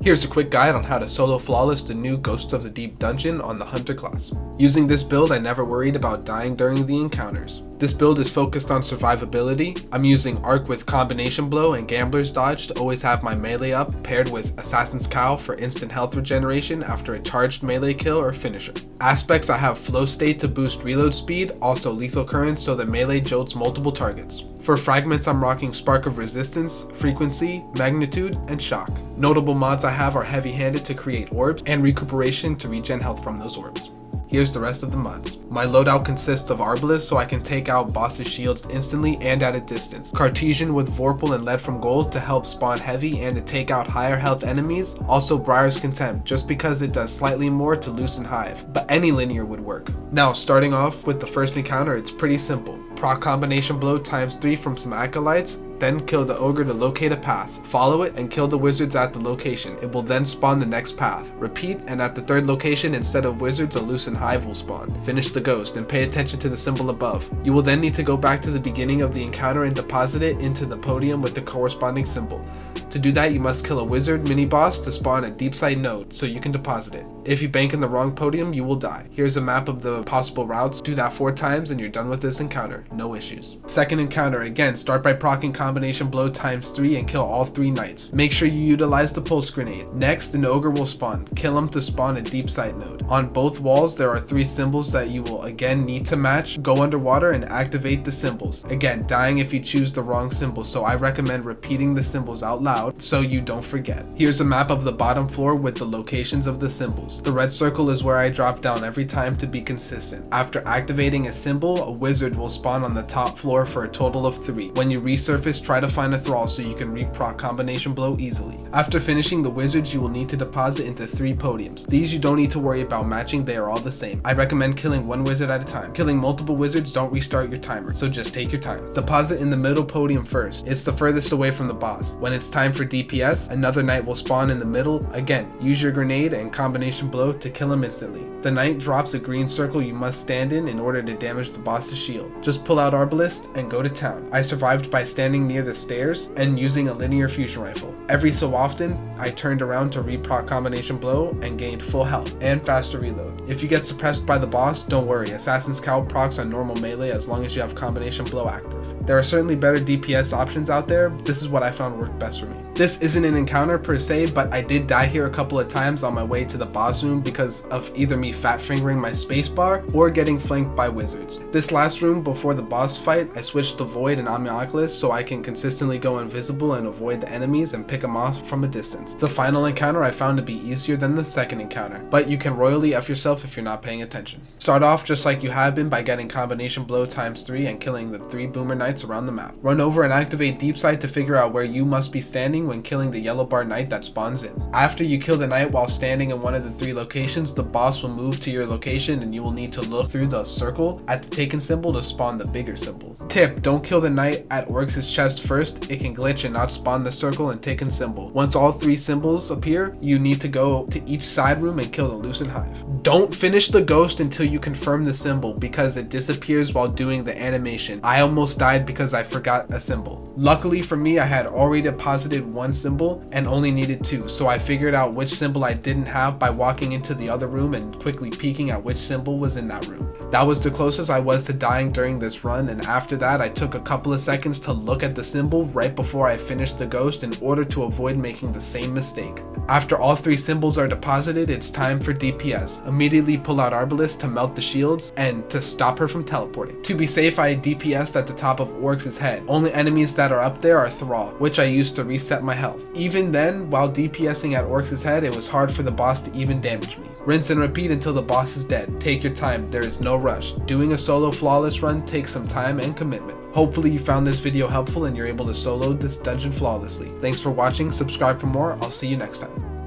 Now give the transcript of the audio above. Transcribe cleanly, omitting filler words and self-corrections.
Here's a quick guide on how to solo flawless the new Ghosts of the Deep dungeon on the Hunter class. Using this build, I never worried about dying during the encounters. This build is focused on survivability. I'm using Arc with Combination Blow and Gambler's Dodge to always have my melee up, paired with Assassin's Cowl for instant health regeneration after a charged melee kill or finisher. Aspects, I have Flow State to boost reload speed, also Lethal Current so that melee jolts multiple targets. For fragments, I'm rocking Spark of Resistance, Frequency, Magnitude, and Shock. Notable mods I have are Heavy Handed to create orbs and Recuperation to regen health from those orbs. Here's the rest of the mods. My loadout consists of Arbalest so I can take out bosses' shields instantly and at a distance. Cartesian with Vorpal and Lead from Gold to help spawn heavy and to take out higher health enemies. Also Briar's Contempt just because it does slightly more to loosen Hive, but any linear would work. Now starting off with the first encounter, it's pretty simple. Proc Combination Blow ×3 from some Acolytes, then kill the ogre to locate a path. Follow it and kill the wizards at the location. It will then spawn the next path. Repeat, and at the third location, instead of wizards, a loosened hive will spawn. Finish the ghost and pay attention to the symbol above. You will then need to go back to the beginning of the encounter and deposit it into the podium with the corresponding symbol. To do that, you must kill a wizard mini-boss to spawn a deep sight node so you can deposit it. If you bank in the wrong podium, you will die. Here's a map of the possible routes. Do that 4 times and you're done with this encounter. No issues. Second encounter, again, start by proccing Combination Blow ×3 and kill all 3 knights. Make sure you utilize the pulse grenade. Next, an ogre will spawn. Kill him to spawn a deep sight node. On both walls, there are 3 symbols that you will again need to match. Go underwater and activate the symbols. Again, dying if you choose the wrong symbol, so I recommend repeating the symbols out loud so you don't forget. Here's a map of the bottom floor with the locations of the symbols. The red circle is where I drop down every time to be consistent. After activating a symbol, a wizard will spawn on the top floor for a total of 3. When you resurface, try to find a thrall so you can re-proc Combination Blow easily. After finishing the wizards, you will need to deposit into 3 podiums. These you don't need to worry about matching, they are all the same. I recommend killing 1 wizard at a time. Killing multiple wizards don't restart your timer, so just take your time. Deposit in the middle podium first. It's the furthest away from the boss. When it's time for DPS, another knight will spawn in the middle. Again, use your grenade and Combination Blow to kill him instantly. The knight drops a green circle you must stand in order to damage the boss's shield. Just pull out Arbalest and go to town. I survived by standing near the stairs and using a linear fusion rifle. Every so often, I turned around to re-proc Combination Blow and gained full health and faster reload. If you get suppressed by the boss, don't worry, Assassin's Cowl procs on normal melee as long as you have Combination Blow active. There are certainly better DPS options out there. This is what I found worked best for me. This isn't an encounter per se, but I did die here a couple of times on my way to the boss room because of either me fat fingering my spacebar or getting flanked by wizards. This last room before the boss fight, I switched to Void and Omnioculus so I can consistently go invisible and avoid the enemies and pick them off from a distance. The final encounter I found to be easier than the second encounter, but you can royally F yourself if you're not paying attention. Start off just like you have been by getting Combination Blow ×3 and killing the 3 Boomer Knights around the map. Run over and activate Deep Sight to figure out where you must be standing when killing the yellow bar knight that spawns in. After you kill the knight while standing in one of the 3 locations, the boss will move to your location and you will need to look through the circle at the taken symbol to spawn the bigger symbol. Tip: don't kill the knight at Oryx's chest first, it can glitch and not spawn the circle and taken symbol. Once all 3 symbols appear, you need to go to each side room and kill the loosened hive. Don't finish the ghost until you confirm the symbol because it disappears while doing the animation. I almost died because I forgot a symbol. Luckily for me, I had already deposited 1 symbol and only needed 2, so I figured out which symbol I didn't have by walking into the other room and quickly peeking at which symbol was in that room. That was the closest I was to dying during this run, and after that I took a couple of seconds to look at the symbol right before I finished the ghost in order to avoid making the same mistake. After all 3 symbols are deposited, it's time for DPS. Immediately pull out Arbalest to melt the shields and to stop her from teleporting. To be safe, I DPS'd at the top of Oryx's head. Only enemies that are up there are Thrall, which I used to reset my health. Even then, while DPSing at Oryx's head, it was hard for the boss to even damage me. Rinse and repeat until the boss is dead. Take your time, there is no rush. Doing a solo flawless run takes some time and commitment. Hopefully you found this video helpful and you're able to solo this dungeon flawlessly. Thanks for watching, subscribe for more, I'll see you next time.